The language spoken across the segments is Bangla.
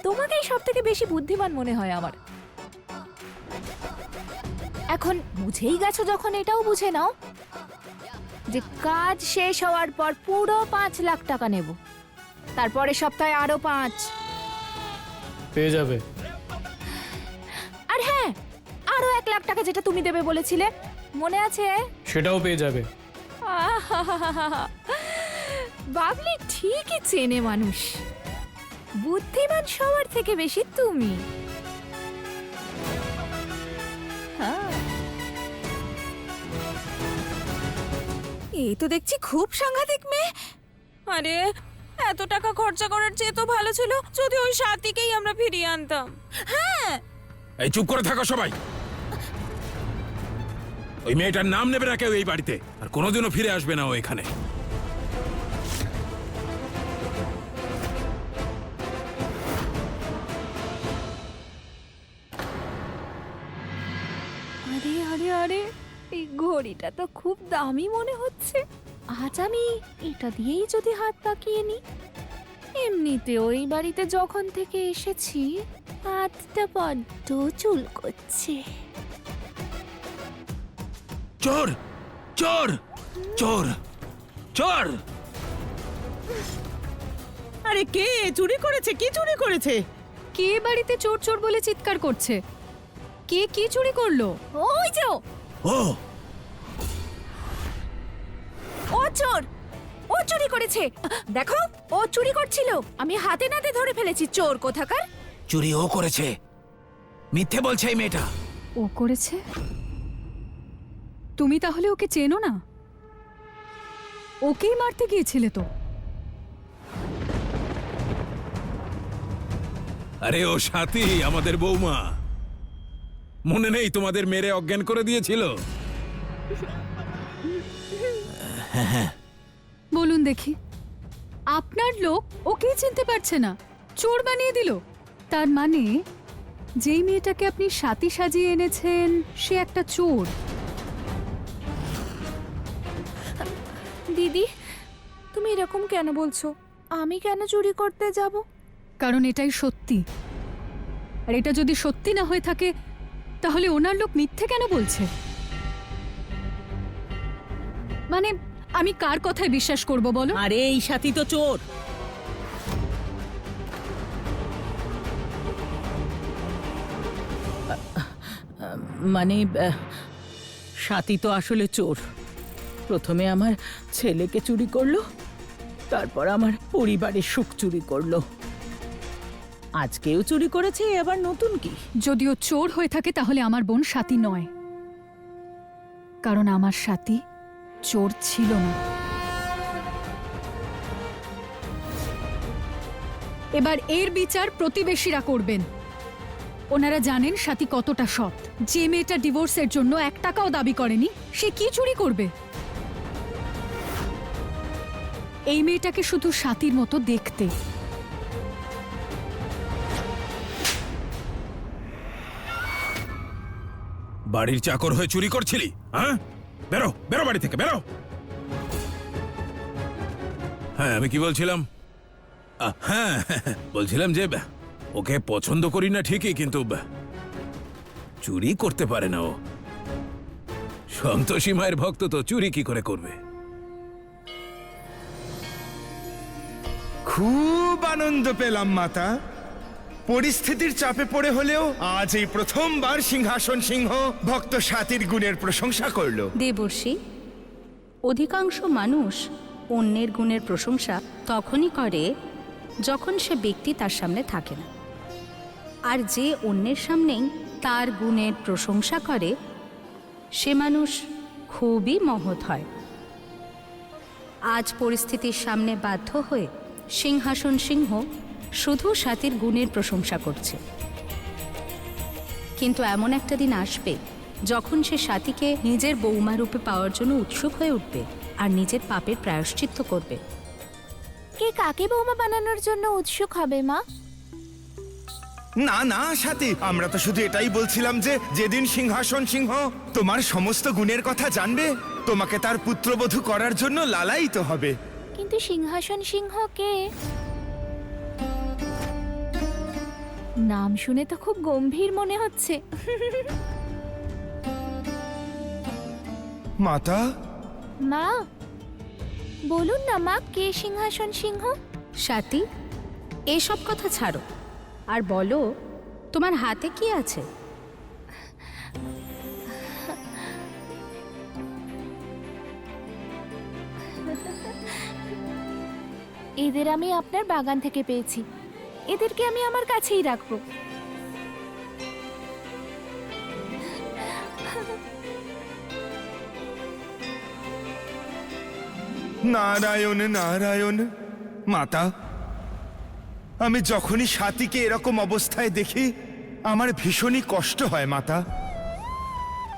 তোমাকেই সব থেকে বেশি বুদ্ধিমান মনে হয় আমার। এখন বুঝেই গেছো যখন, এটাও বুঝে নাও যে কাজ শেষ হওয়ার পর পুরো 5 লাখ টাকা নেব, তারপরে সপ্তাহে আরো 5। পেয়ে যাবে। আর হ্যাঁ, আরো 1 লাখ টাকা যেটা তুমি দেবে বলেছিলে, মনে আছে? সেটাও পেয়ে যাবে। আহাহাহাহা। বাবলি ঠিকই চেনে মানুষ, বুদ্ধিমান সবার থেকে বেশি তুমি। হ্যাঁ, এই তো দেখছি খুব সাংঘাতিক মেয়ে। আরে এত টাকা খরচা করার চেয়ে তো ভালো ছিল যদি ওই সাথীকেই আমরা ফিরিয়ে আনতাম। হ্যাঁ, এই চুপ করে থাকো সবাই। ওই মেয়েটার নাম নেবে না কেউ এই বাড়িতে, আর কোনোদিনও ফিরে আসবে না ও এখানে। আরে আরে আরে, এই ঘড়িটা তো খুব দামি মনে হচ্ছে। আজ আমি এটা দিয়েই যদি হাত পাকিয়ে নি। এমনিতে ওই বাড়িতে যখন থেকে এসেছি হাতটা বড্ড চুল করছে। চোর চোর চোর চোর! আরে কে চুরি করেছে? কি চুরি করেছে? কে বাড়িতে চোর চোর বলে চিৎকার করছে? কে কি চুরি করলো? ওই যে ও ও চোর, ও চুরি করেছে। দেখো, ও চুরি করছিল, আমি হাতে নাতে ধরে ফেলেছি। চোর কোথাকার! চুরি ও করেছে, মিথ্যে বলছে এই মেয়েটা। ও করেছে? তুমি তাহলে ওকে চেনো না? ওকেই মারতে গিয়েছিলে তো। আরে ও সাথী, আমাদের বৌমা। মনে নেই তোমাদের মেরে অজ্ঞান করে দিয়েছিল? বলুন দেখি, আপনার লোক ওকেই চিনতে পারছে না, চোর বানিয়ে দিল। তার মানে যেই মেয়েটাকে আপনি সাথী সাজিয়ে এনেছেন সে একটা চোর। দিদি, তুমি এরকম কেন বলছো? আমি কেন চুরি করতে যাব? কারণ এটাই সত্যি। আর এটা যদি সত্যি না হয়ে থাকে তাহলে ওনার লোক মিথ্যে কেন বলছে? মানে আমি কার কথায় বিশ্বাস করব বলো? আরে এই সাথী তো চোর। মানে সাথী তো আসলে চোর। প্রথমে আমার ছেলেকে চুরি করলো, তারপর আমার পরিবারের সুখ চুরি করলো, আজকেও চুরি করেছে। আবার নতুন কি? যদিও চোর হয়ে থাকে তাহলে আমার বোন সাথী নয়, কারণ আমার সাথী চোর ছিল না। এবার এর বিচার প্রতিবেশীরা করবেন। ওনারা জানেন সাথী কতটা সৎ। যে মেয়েটা ডিভোর্সের জন্য 1 টাকাও দাবি করেনি সে কি চুরি করবে? এই মেয়েটাকে শুধু সাথীর মতো দেখতে। বাড়ির চাকর হয়ে চুরি করছিলি? হ্যাঁ, বেরো বেরো বাড়ি থেকে, বেরো। হ্যাঁ, আমি কি বলছিলাম? হ্যাঁ, বলছিলাম যে ওকে পছন্দ করি না ঠিকই, কিন্তু চুরি করতে পারে না ও। সন্তোষী মায়ের ভক্ত তো চুরি কি করে করবে? খুব আনন্দ পেলাম মাতা। পরিস্থিতির চাপে পড়ে হলেও আজ এই প্রথমবার সিংহাসন সিংহ ভক্ত সাথীর গুণের প্রশংসা করলো। দেবর্ষি, অধিকাংশ মানুষ অন্যের গুণের প্রশংসা তখনই করে যখন সে ব্যক্তি তার সামনে থাকে না, আর যে অন্যের সামনেই তার গুণের প্রশংসা করে সে মানুষ খুবই মহৎ হয়। আজ পরিস্থিতির সামনে বাধ্য হয়ে সিংহাসন সিংহ শুধু সাথীর গুণের প্রশংসা করছে, কিন্তু এমন একটা দিন আসবে যখন সে সাথীকে নিজের বৌমা রূপে পাওয়ার জন্য উৎসুক হয়ে উঠবে আর নিজের পাপের প্রায়শ্চিত্ত করবে। কে কাকে বৌমা বানানোর জন্য উৎসুক হবে মা? না না সাথী, আমরা তো শুধু এটাই বলছিলাম যে যেদিন সিংহাসন সিংহ তোমার সমস্ত গুণের কথা জানবে, তোমাকে তার পুত্রবধূ করার জন্য লালায়িত হবে। কিন্তু সিংহাসন সিংহ কে? নাম শুনে তো খুব গম্ভীর মনে হচ্ছে। মাতা, মা, বলুন না মা, কে সিংহাসন সিংহ? স্বাতী, এসব কথা ছাড়ো আর বলো তোমার হাতে কি আছে? এদের আমি আপনার বাগান থেকে পেয়েছি, এদেরকে আমি আমার কাছেই রাখবো। নারায়ণ নারায়ণ। মাতা, আমি যখনই স্বাতীকে এরকম অবস্থায় দেখি আমার ভীষণই কষ্ট হয় মাতা।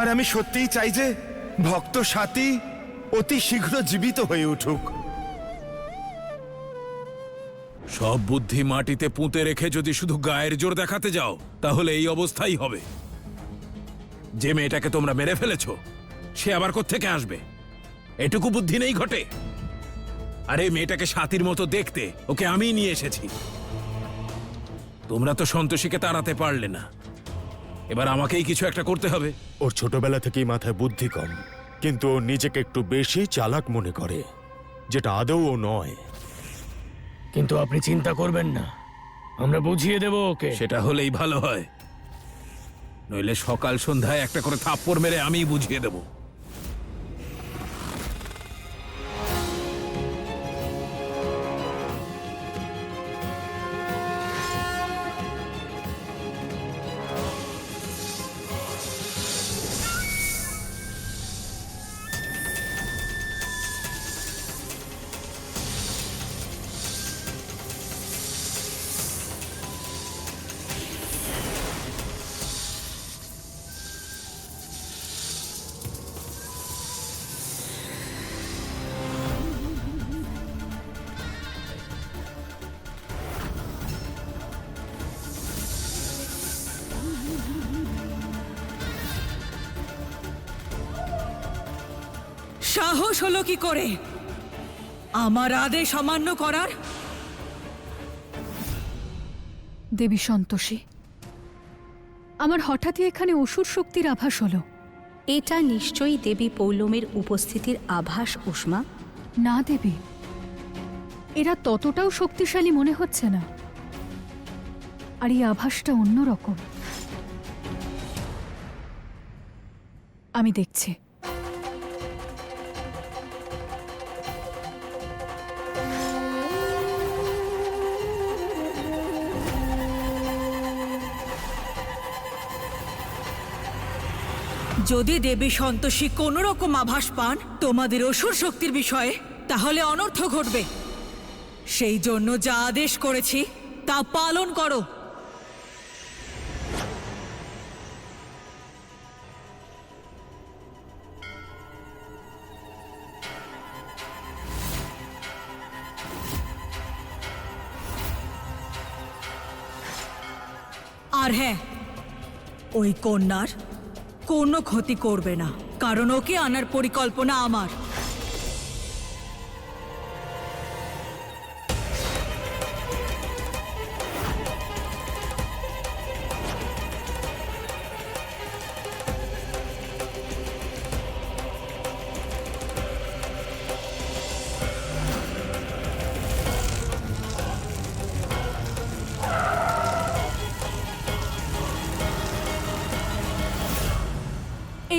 আর আমি সত্যিই চাই যে ভক্ত স্বাতী অতি শীঘ্র জীবিত হয়ে উঠুক। সব বুদ্ধি মাটিতে পুঁতে রেখে যদি শুধু গায়ের জোর দেখাতে যাও তাহলে এই অবস্থাই হবে। যে মেয়েটাকে তোমরা মেরে ফেলেছো সে আবার কোত্থেকে আসবে? এটুকু বুদ্ধি নেই ঘটে? আরে মেয়েটাকে স্বাতীর মতো দেখতে, ওকে আমিই নিয়ে এসেছি। তোমরা তো সন্তোষীকে তাড়াতে পারলে না, এবার আমাকেই কিছু একটা করতে হবে। ওর ছোটবেলা থেকেই মাথায় বুদ্ধি কম, কিন্তু ও নিজেকে একটু বেশি চালাক মনে করে, যেটা আদৌ ও নয়। কিন্তু আপনি চিন্তা করবেন না, আমরা বুঝিয়ে দেব ওকে। সেটা হলেই ভালো হয়, নইলে সকাল সন্ধ্যায় একটা করে থাপ্পড় মেরে আমিই বুঝিয়ে দেব। সাহস হলো কি করে আমার আদেশ অমান্য করার? দেবী সন্তোষী, আমার হঠাৎই এখানে অসুর শক্তির আভাস হলো। এটা নিশ্চয়ই দেবী পৌলমীর উপস্থিতির আভাস, উষ্মা। না দেবী, এরা ততটাও শক্তিশালী মনে হচ্ছে না, আর এই আভাসটা অন্যরকম। আমি দেখছি। যদি দেবী সন্তোষী কোন রকম আভাস পান তোমাদের অসুর শক্তির বিষয়ে, তাহলে অনর্থ ঘটবে। সেই জন্য যা আদেশ করেছি তা পালন করো। আর হ্যাঁ, ওই কন্যার কোনো ক্ষতি করবে না, কারণ ওকে আনার পরিকল্পনা আমার।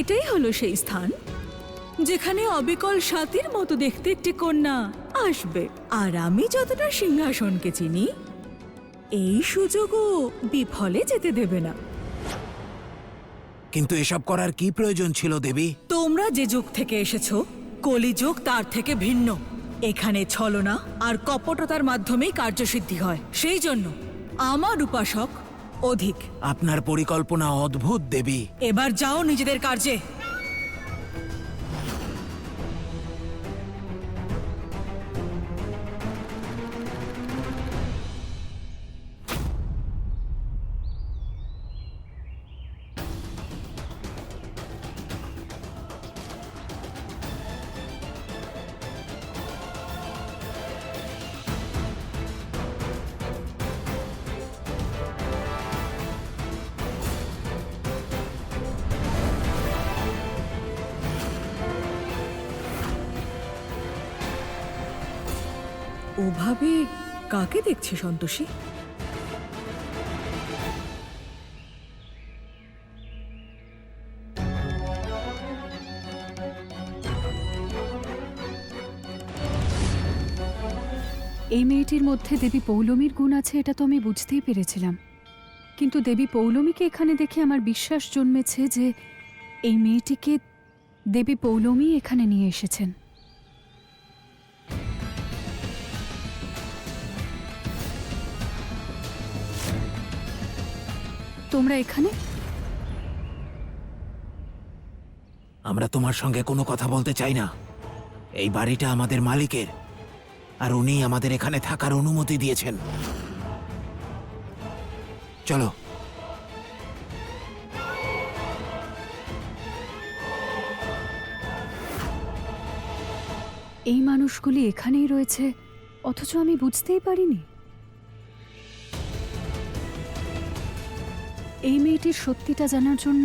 এটাই হলো সেই স্থান যেখানে অবিকল স্বাতীর মতো দেখতে একটি কন্যা আসবে। আর আমি যতটা সিংহাসনকে চিনি, এই সুযোগও বিফলে যেতে দেবে না। কিন্তু এসব করার কি প্রয়োজন ছিল দেবী? তোমরা যে যুগ থেকে এসেছো, কলিযুগ তার থেকে ভিন্ন। এখানে ছলনা আর কপটতার মাধ্যমেই কার্যসিদ্ধি হয়। সেই জন্য আমার উপাসক অধিক। আপনার পরিকল্পনা অদ্ভুত দেবী। এবার যাও নিজেদের কার্যে। ওভাবে কাকে দেখছে সন্তোষী? এই মেয়েটির মধ্যে দেবী পৌলমীর গুণ আছে এটা তো আমি বুঝতেই পেরেছিলাম, কিন্তু দেবী পৌলমীকে এখানে দেখে আমার বিশ্বাস জন্মেছে যে এই মেয়েটিকে দেবী পৌলমী এখানে নিয়ে এসেছেন। তোমরা এখানে? আমরা তোমার সঙ্গে কোনো কথা বলতে চাই না। এই বাড়িটা আমাদের মালিকের, আর উনি আমাদের এখানে থাকার অনুমতি দিয়েছেন। চলো। এই মানুষগুলি এখানেই রয়েছে অথচ আমি বুঝতেই পারিনি। এই মেয়েটির সত্যিটা জানার জন্য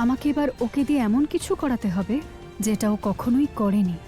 আমাকে এবার ওকে দিয়ে এমন কিছু করাতে হবে যেটা ও কখনোই করেনি।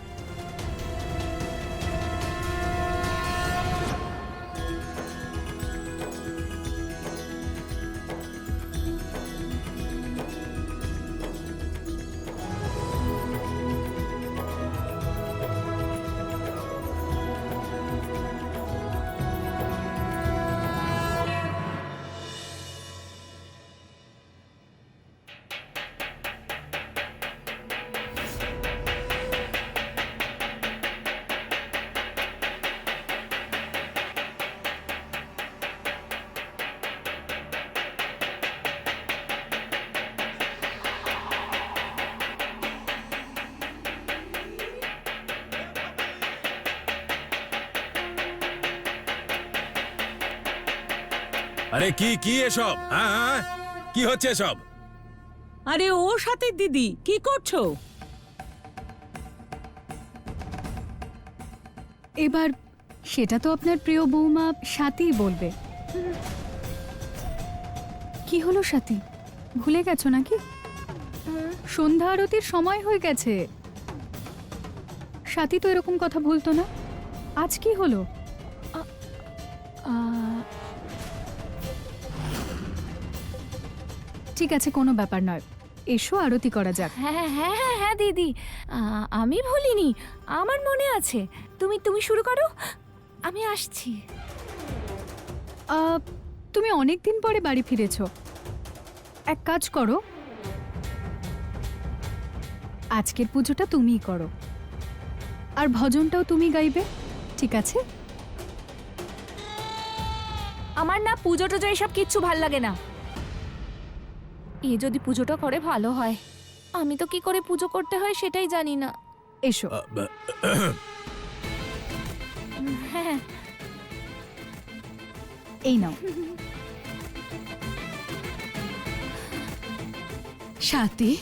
আরে কি কি এসব? হ্যাঁ হ্যাঁ, কি হচ্ছে এসব? আরে ও সাথে দিদি কি করছো? এবার সেটা তো আপনার প্রিয় বৌমা স্বাতী বলবে। কি হলো স্বাতী, ভুলে গেছো নাকি? সন্ধ্যা আরতির সময় হয়ে গেছে। স্বাতী তো এরকম কথা ভুলতো না। আজ কি হলো? ঠিক আছে, কোনো ব্যাপার নয়, এসো আরতি করা যাক। হ্যাঁ হ্যাঁ হ্যাঁ হ্যাঁ দিদি, আমি ভুলিনি, আমার মনে আছে। তুমি তুমি শুরু করো, আমি আসছি। তুমি অনেক দিন পরে বাড়ি ফিরেছো। এক কাজ করো, আজকের পুজোটা তুমিই করো, আর ভজনটাও তুমি গাইবে, ঠিক আছে? আমার না পুজো টুজো এসব কিচ্ছু ভাল লাগে না। এ যদি পুজোটা করে ভালো হয়, আমি তো কি করে পুজো করতে হয় সেটাই জানি না। এসো। হ্যাঁ, এই নাও। স্বাতী,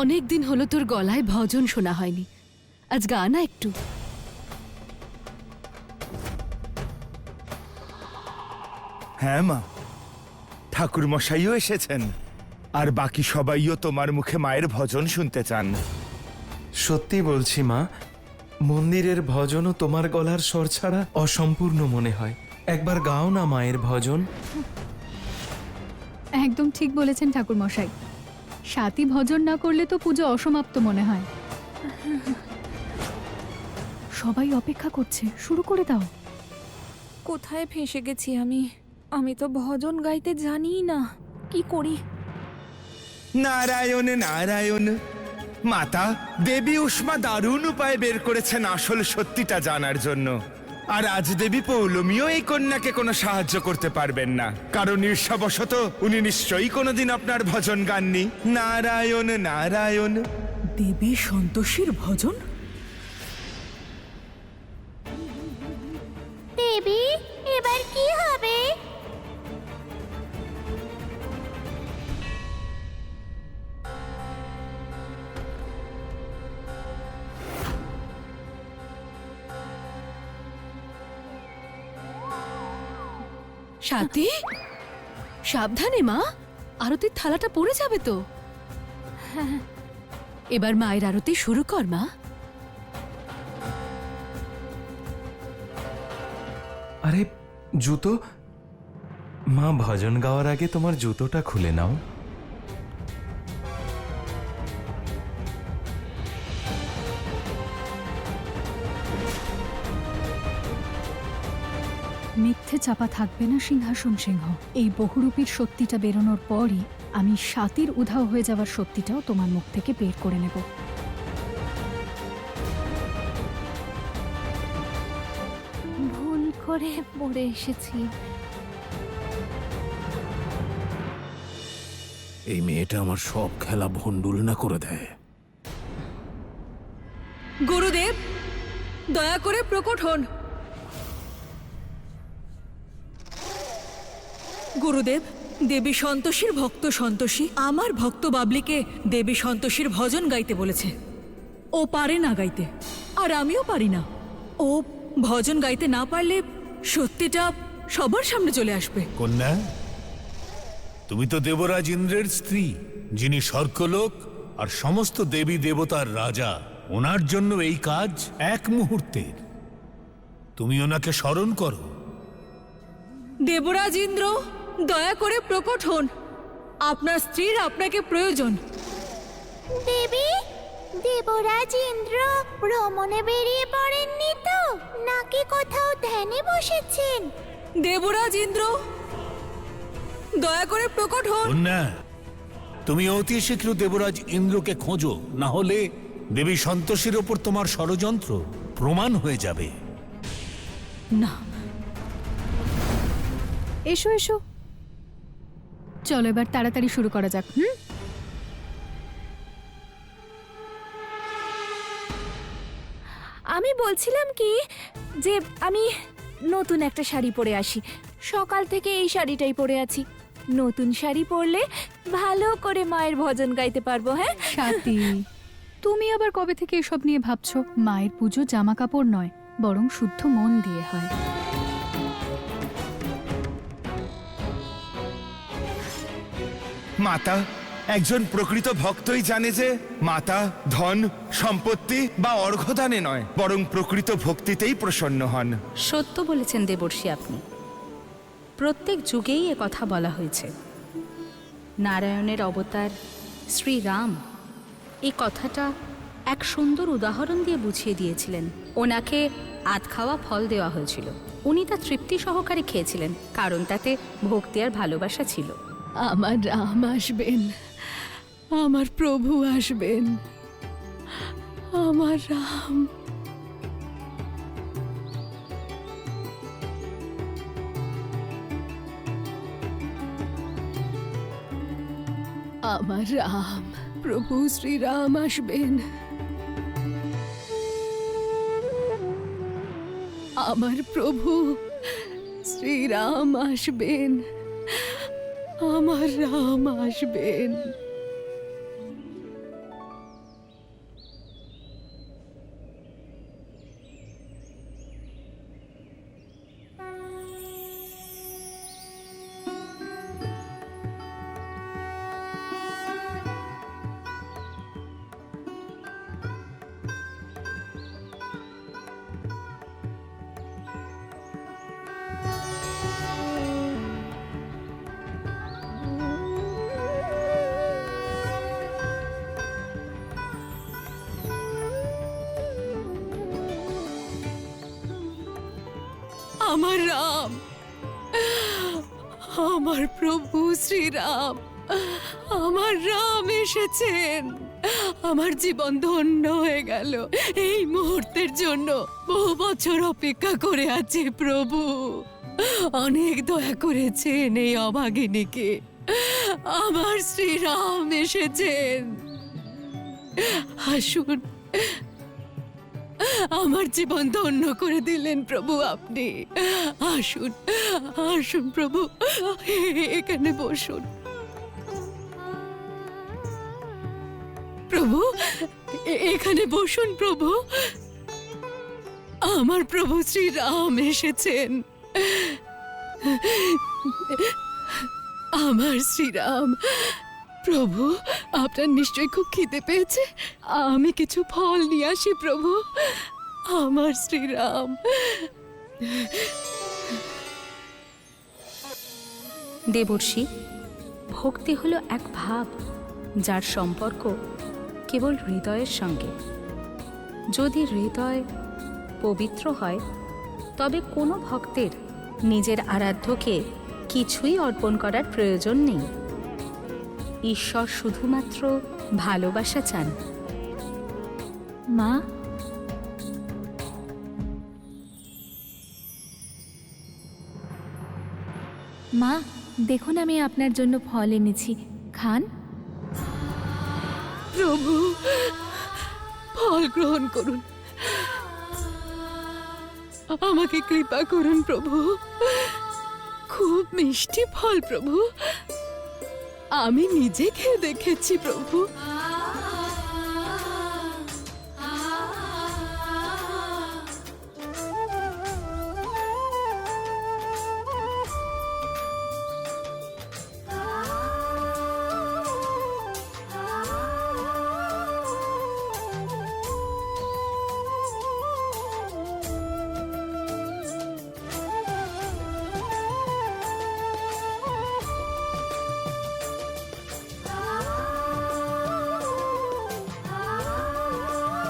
অনেক দিন হলো তোর গলায় ভজন শোনা হয়নি, আজ গা না একটু। হ্যাঁ মা, ঠাকুর মশাইও এসেছেন, আর বাকি সবাইও তোমার মুখে মায়ের ভজন শুনতে চান। সত্যি বলছি মা, মন্দিরের ভজনও তোমার গলার স্বর ছাড়া অসম্পূর্ণ মনে হয়। একবার গাও না মায়ের ভজন। একদম ঠিক বলেছেন ঠাকুর মশাই, স্বাতী ভজন না করলে তো পুজো অসমাপ্ত মনে হয়। সবাই অপেক্ষা করছে, শুরু করে দাও। কোথায় ফেঁসে গেছি আমি? আমি তো ভজন গাইতে জানিই না, কি করি? নারায়ণ নারায়ণ। মাতা, দেবী উষ্মা দারুণ উপায় বের করেছেন আসল সত্যিটা জানার জন্য। আর আজ দেবী পৌলমীও এই কন্যাকে কোনো সাহায্য করতে পারবেন না, কারণ ঈর্ষাবশত উনি নিশ্চয়ই কোনোদিন আপনার ভজন গাননি। নারায়ণ নারায়ণ। দেবী সন্তোষীর ভজন? দেবী, এবার কি হবে? স্বাতী, সাবধানে মা, আরতির থালাটা পড়ে যাবে তো। এবার মায়ের আরতি শুরু কর মা। আরে জুতো, মা ভজন গাওয়ার আগে তোমার জুতোটা খুলে নাও। মিথ্যে চাপা থাকবে না সিংহাসন সিংহ। এই বহুরূপীর সত্যিটা বেরোনোর পরই আমি স্বাতীর উধাও হয়ে যাওয়ার সত্যিটাও তোমার মুখ থেকে বের করে নেব। ভুল করে পড়ে এসেছি। এই মেয়েটা আমার সব খেলা ভণ্ডুল না করে দেয়। গুরুদেব, দয়া করে প্রকট হন। গুরুদেব, দেবী সন্তোষীর ভক্ত সন্তোষী আমার ভক্ত বাবলিকে দেবী সন্তোষীর ভজন গাইতে বলেছে। ও পারে না গাইতে, আর আমিও পারি না। ও ভজন গাইতে না পারলে সত্যিটা সবার সামনে চলে আসবে। কন্যা, তুমি তো দেবরাজ ইন্দ্রের স্ত্রী, যিনি স্বর্গলোক আর সমস্ত দেবী দেবতার রাজা। ওনার জন্য এই কাজ এক মুহূর্তের। তুমি ওনাকে স্মরণ করো। দেবরাজ ইন্দ্র, দয়া করে প্রকট হন। আপনার স্ত্রীর আপনাকে প্রয়োজন। দেবী, দেবরাজ ইন্দ্র ভ্রমণে বেরিয়ে পড়েননি তো, নাকি কোথাও ধ্যানে বসেছেন? দেবরাজ ইন্দ্র, দয়া করে প্রকট হন। কন্যা, তুমি অতি শীঘ্র দেবরাজ ইন্দ্রকে খোঁজো, না হলে দেবী সন্তোষীর ওপর তোমার ষড়যন্ত্র প্রমাণ হয়ে যাবে। না, এসো এসো, চলো এবার তাড়াতাড়ি শুরু করা যাক। আমি বলছিলাম কি যে আমি নতুন একটা শাড়ি পরে আসি। সকাল থেকে এই শাড়িটাই পরে আছি। নতুন শাড়ি পরলে ভালো করে মায়ের ভজন গাইতে পারবো। হ্যাঁ স্বাতী, তুমি আবার কবে থেকে এসব নিয়ে ভাবছো? মায়ের পুজো জামা কাপড় নয়, বরং শুদ্ধ মন দিয়ে হয়। মাতা, একজন প্রকৃত ভক্তই জানে যে মাতা ধন সম্পত্তি বা অর্ঘ্যদানে নয়, বরং প্রকৃত ভক্তিতেই প্রসন্ন হন। সত্য বলেছেন দেবর্ষি আপনি। প্রত্যেক যুগেই এ কথা বলা হয়েছে। নারায়ণের অবতার শ্রীরাম এই কথাটা এক সুন্দর উদাহরণ দিয়ে বুঝিয়ে দিয়েছিলেন। ওনাকে আধ খাওয়া ফল দেওয়া হয়েছিল, উনি তা তৃপ্তি সহকারে খেয়েছিলেন, কারণ তাতে ভক্তি আর ভালোবাসা ছিল। আমার রাম আসবেন, আমার প্রভু আসবেন, আমার রাম। আমার রাম, প্রভু শ্রীরাম আসবেন। আমার প্রভু শ্রীরাম আসবেন, আমার রাম আসবেন। আমার রাম, আমার প্রভু শ্রীরাম, আমার রাম এসেছেন। আমার জীবন ধন্য হয়ে গেল। এই মুহূর্তের জন্য বহু বছর অপেক্ষা করে আছি প্রভু। অনেক দয়া করেছেন এই অভাগিনীকে। আমার শ্রীরাম এসেছেন। আসুন, আমার জীবন ধন্য করে দিলেন প্রভু আপনি। আসুন, আসুন প্রভু, এখানে বসুন। প্রভু, এখানে বসুন প্রভু। আমার প্রভু শ্রীরাম এসেছেন। আমার শ্রীরাম প্রভু, আপনার নিশ্চয়ই খুব খিদে পেয়েছে। আমি কিছু ফল নিয়ে আসি প্রভু। আমার শ্রীরাম। দেবর্ষি, ভক্তি হলো এক ভাব যার সম্পর্ক কেবল হৃদয়ের সঙ্গে। যদি হৃদয় পবিত্র হয় তবে কোনো ভক্তের নিজের আরাধ্যকে কিছুই অর্পণ করার প্রয়োজন নেই। ঈশ্বর শুধুমাত্র ভালোবাসা চান। মা, মা দেখুন, আমি আপনার জন্য ফল এনেছি, খান। প্রভু, ফল গ্রহণ করুন। আমাকে কৃপা করুন প্রভু। খুব মিষ্টি ফল প্রভু। আমি নিজে খেয়ে দেখেছি প্রভু।